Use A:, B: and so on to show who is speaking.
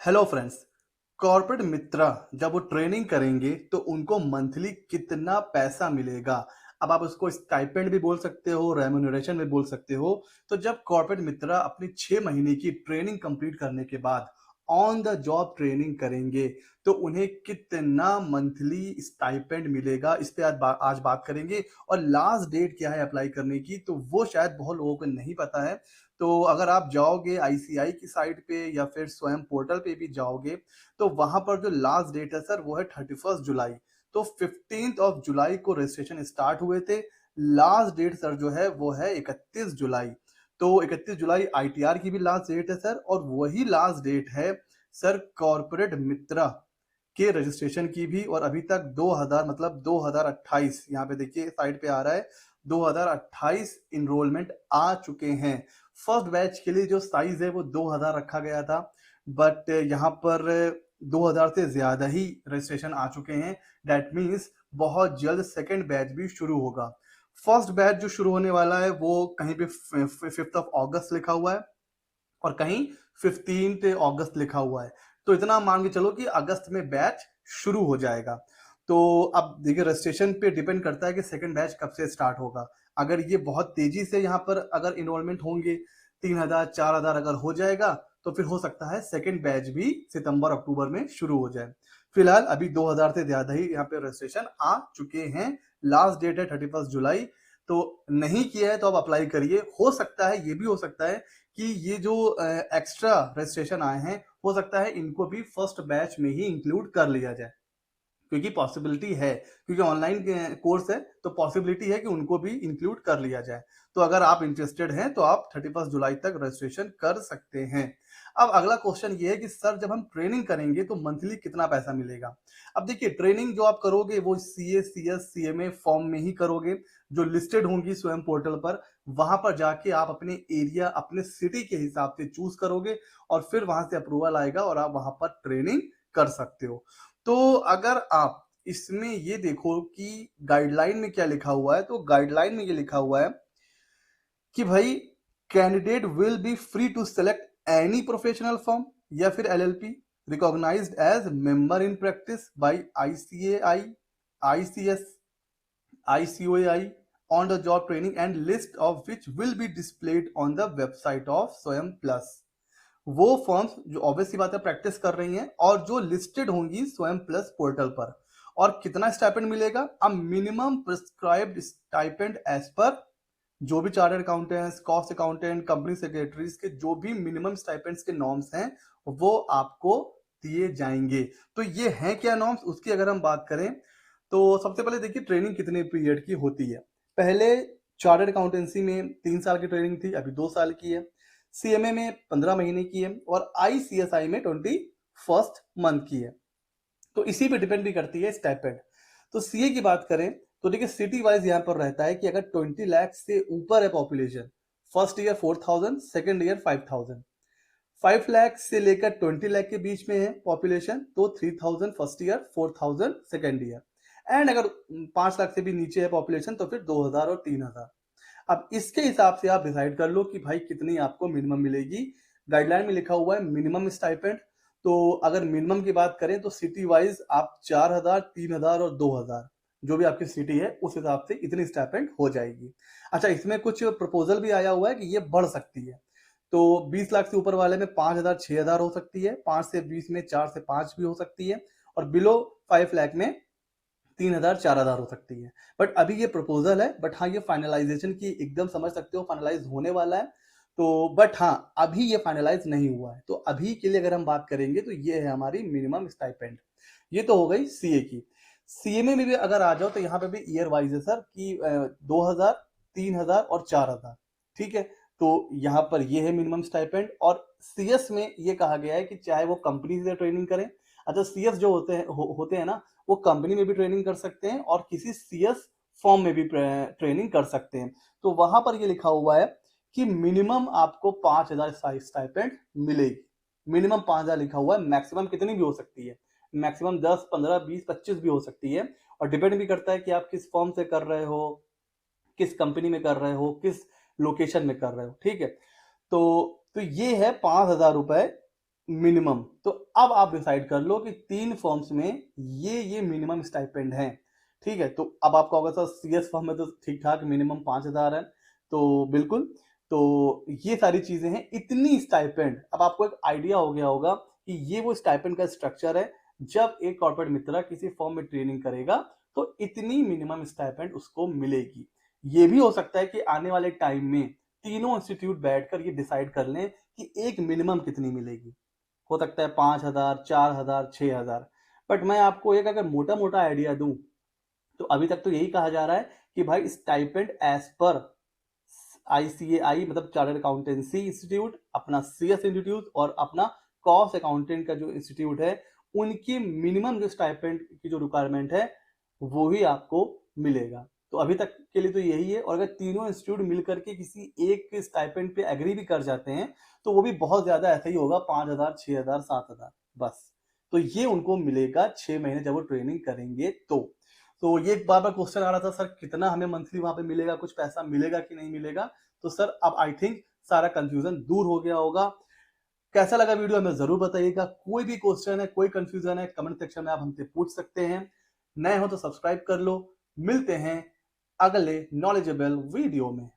A: Hello friends. Corporate मित्रा जब वो training करेंगे तो उनको मंथली कितना पैसा मिलेगा। अब आप उसको स्टाइपेंड भी बोल सकते हो, रेम्यूनरेशन भी बोल सकते हो। तो जब कॉर्पोरेट मित्रा अपनी 6 महीने की ट्रेनिंग कंप्लीट करने के बाद ऑन द जॉब ट्रेनिंग करेंगे तो उन्हें कितना मंथली स्टाइपेंड मिलेगा, इस पे आज बात करेंगे। और लास्ट डेट क्या है अप्लाई करने की, तो वो शायद बहुत लोगों को नहीं पता है। तो अगर आप जाओगे आईसीआई की साइट पे या फिर स्वयं पोर्टल पे भी जाओगे तो वहां पर जो लास्ट डेट है सर वो है 31 जुलाई। तो 15 जुलाई को रजिस्ट्रेशन स्टार्ट हुए थे। लास्ट डेट सर जो है वो है 31 जुलाई। तो 31 जुलाई आईटीआर की भी लास्ट डेट है सर, और वही लास्ट डेट है सर कॉर्पोरेट मित्रा के रजिस्ट्रेशन की भी। और अभी तक 2000 मतलब 2028, यहाँ पे देखिए साइड पे आ रहा है, 2028 इनरोलमेंट आ चुके हैं। फर्स्ट बैच के लिए जो साइज है वो 2000 रखा गया था, बट यहाँ पर 2000 से ज्यादा ही रजिस्ट्रेशन आ चुके हैं। दैट मीन्स बहुत जल्द सेकेंड बैच भी शुरू होगा। फर्स्ट बैच जो शुरू होने वाला है वो कहीं पे 5 अगस्त लिखा हुआ है और कहीं 15 अगस्त लिखा हुआ है। तो इतना मान के चलो कि अगस्त में बैच शुरू हो जाएगा। तो अब देखिए रजिस्ट्रेशन पे डिपेंड करता है कि सेकंड बैच कब से स्टार्ट होगा। अगर ये बहुत तेजी से यहाँ पर अगर इनरोलमेंट होंगे, 3000 4000 अगर हो जाएगा तो फिर हो सकता है सेकंड बैच भी सितंबर अक्टूबर में शुरू हो जाए। फिलहाल अभी 2000 से ज्यादा ही यहाँ पे रजिस्ट्रेशन आ चुके हैं। लास्ट डेट है 31 जुलाई। तो नहीं किया है तो आप अप्लाई करिए। हो सकता है, ये भी हो सकता है कि ये जो एक्स्ट्रा रजिस्ट्रेशन आए हैं हो सकता है इनको भी फर्स्ट बैच में ही इंक्लूड कर लिया जाए, क्योंकि पॉसिबिलिटी है, क्योंकि ऑनलाइन कोर्स है तो पॉसिबिलिटी है कि उनको भी इंक्लूड कर लिया जाए। तो अगर आप इंटरेस्टेड हैं तो आप 31 जुलाई तक रजिस्ट्रेशन कर सकते हैं। अब अगला क्वेश्चन ये है कि सर जब हम ट्रेनिंग करेंगे तो मंथली कितना पैसा मिलेगा। अब देखिए ट्रेनिंग जो आप करोगे वो सीए सीएस सीएमए फॉर्म में ही करोगे, जो लिस्टेड होंगी स्वयं पोर्टल पर। वहां पर जाके आप अपने एरिया अपने सिटी के हिसाब से चूज करोगे और फिर वहां से अप्रूवल आएगा और आप वहां पर ट्रेनिंग कर सकते हो। तो अगर आप इसमें ये देखो कि गाइडलाइन में क्या लिखा हुआ है, तो गाइडलाइन में ये लिखा हुआ है कि भाई candidate will be free to select any professional firm या फिर LLP recognised as member in practice by ICAI, ICS, ICOAI on the job training and list of which will be displayed on the website of Swayam plus. वो firms जो obvious सी बात है practice कर रही हैं और जो लिस्टेड होंगी स्वयं प्लस पोर्टल पर। और कितना स्टाइपेंड मिलेगा, a minimum prescribed stipend as per जो भी chartered accountants, cost accountant, company secretaries के जो भी मिनिमम स्टाइपेंड्स के नॉर्म्स हैं वो आपको दिए जाएंगे। तो ये हैं क्या नॉर्म्स, उसकी अगर हम बात करें तो सबसे पहले देखिए ट्रेनिंग कितने पीरियड की होती है। पहले चार्टर्ड अकाउंटेंसी में 3 साल की ट्रेनिंग थी, अभी 2 साल की है। सीएमए में 15 महीने की है और आईसीएसआई में 21 मंथ की है। तो इसी पे डिपेंड भी करती है स्टाइपेंड। तो सीए की बात करें तो देखिए सिटी वाइज यहाँ पर रहता है कि अगर 20 लाख से ऊपर है population, first year 4000, second year 5000। 5 lakh से लेकर 20 लाख के बीच में है पॉपुलेशन तो 3000 first year, 4000 second year. And अगर 5 लाख से भी नीचे है पॉपुलेशन तो फिर 2000 और 3000। अब इसके हिसाब से आप डिसाइड कर लो कि भाई कितनी आपको मिनिमम मिलेगी। गाइडलाइन में लिखा हुआ है मिनिमम स्टाइपेंड। तो अगर मिनिमम की बात करें तो सिटी वाइज आप 4000, 3000 और 2000, जो भी आपकी सिटी है उस हिसाब से इतनी स्टाइपेंड हो जाएगी। अच्छा, इसमें कुछ प्रपोजल भी आया हुआ है कि ये बढ़ सकती है। तो 20 लाख से ऊपर वाले में 5000 6000 हो सकती है, 5 से 20 में 4 से 5 भी हो सकती है, और बिलो 5 लाख में 3000 4000 हो सकती है। बट अभी ये प्रपोजल है, बट हाँ ये फाइनलाइजेशन की एकदम समझ सकते हो फाइनलाइज होने वाला है। तो बट हाँ अभी ये फाइनलाइज नहीं हुआ है। तो अभी के लिए अगर हम बात करेंगे तो ये है हमारी मिनिमम स्टाइपेंड। ये तो हो गई सीए की। सीएमए में भी अगर आ जाओ तो यहाँ पे भी ईयर वाइज है सर कि 2000, 3000 और 4000। ठीक है, तो यहाँ पर ये है मिनिमम स्टाइपेंड। और सीएस में ये कहा गया है कि चाहे वो कंपनी से ट्रेनिंग करें। अच्छा, सीएस जो होते हैं ना, वो कंपनी में भी ट्रेनिंग कर सकते हैं और किसी सीएस फॉर्म में भी ट्रेनिंग कर सकते हैं। तो वहां पर ये लिखा हुआ है कि मिनिमम आपको 5000 स्टाइपेंड मिलेगी। मिनिमम 5000 लिखा हुआ है, मैक्सिमम कितनी भी हो सकती है, मैक्सिमम 10 15 20 25 भी हो सकती है। और डिपेंड भी करता है कि आप किस फॉर्म से कर रहे हो, किस कंपनी में कर रहे हो, किस लोकेशन में कर रहे हो। ठीक है, तो ये है 5000 रुपए मिनिमम। तो अब आप डिसाइड कर लो कि 3 फॉर्म्स में ये मिनिमम स्टाइपेंड हैं, ठीक है? तो अब आपका होगा सर सीएस फॉर्म में तो ठीक-ठाक मिनिमम 5,000 है, तो बिल्कुल, तो ये सारी चीज़ें हैं, इतनी स्टाइपेंड अब आपको एक आइडिया हो गया होगा कि ये वो स्टाइपेंड का स्ट्रक्चर है, जब एक कॉर्पोरेट मित्र किसी फर्म में ट्रेनिंग करेगा, तो इतनी मिनिमम स्टाइपेंड उसको मिलेगी। ये भी हो सकता है कि आने वाले टाइम में तीनों इंस्टीट्यूट बैठकर ये डिसाइड कर लें कि एक मिनिमम कितनी मिलेगी। हो सकता है 5,000, 4,000, 6,000, बट मैं आपको एक अगर मोटा-मोटा आइडिया दूँ, तो अभी तक तो यही कहा जा रहा है कि भाई स्टाइपेंड एज़ पर आईसीएआई मतलब चार्टर्ड अकाउंटेंसी इंस्टीट्यूट, अपना सीएस इंस्टीट्यूट और अपना कॉस्ट अकाउंटेंट का जो इंस्टीट्यूट है, उनकी मिनिमम जो स्टाइपेंड की जो रिक्वायरमेंट है, वो ही आपको मिलेगा। तो अभी तक के लिए तो यही है, और अगर तीनों इंस्टीट्यूट मिलकर के किसी एक स्टाइपेंड पे एग्री भी कर जाते हैं, तो वो भी बहुत ज़्यादा ऐसा ही होगा 5,000, 6,000, 7,000 बस। तो ये उनको मिलेगा 6 महीने जब वो ट्रेनिंग करेंगे तो। तो ये एक बार-बार क्वेश्चन आ रहा था सर कितना हमें मंथली वहाँ पे मिलेगा, कुछ पैसा मिलेगा कि नहीं मिलेगा? तो सर अब आई थिंक सारा कन्फ्यूज़न दूर हो गया होगा। कैसा लगा वीडियो हमें ज़रूर बताइएगा। कोई भी क्वेश्चन है, कोई कन्फ्यूज़न है, कमेंट सेक्शन में आप हमसे पूछ सकते हैं। नए हो तो सब्सक्राइब कर लो। मिलते हैं अगले नॉलेजेबल वीडियो में।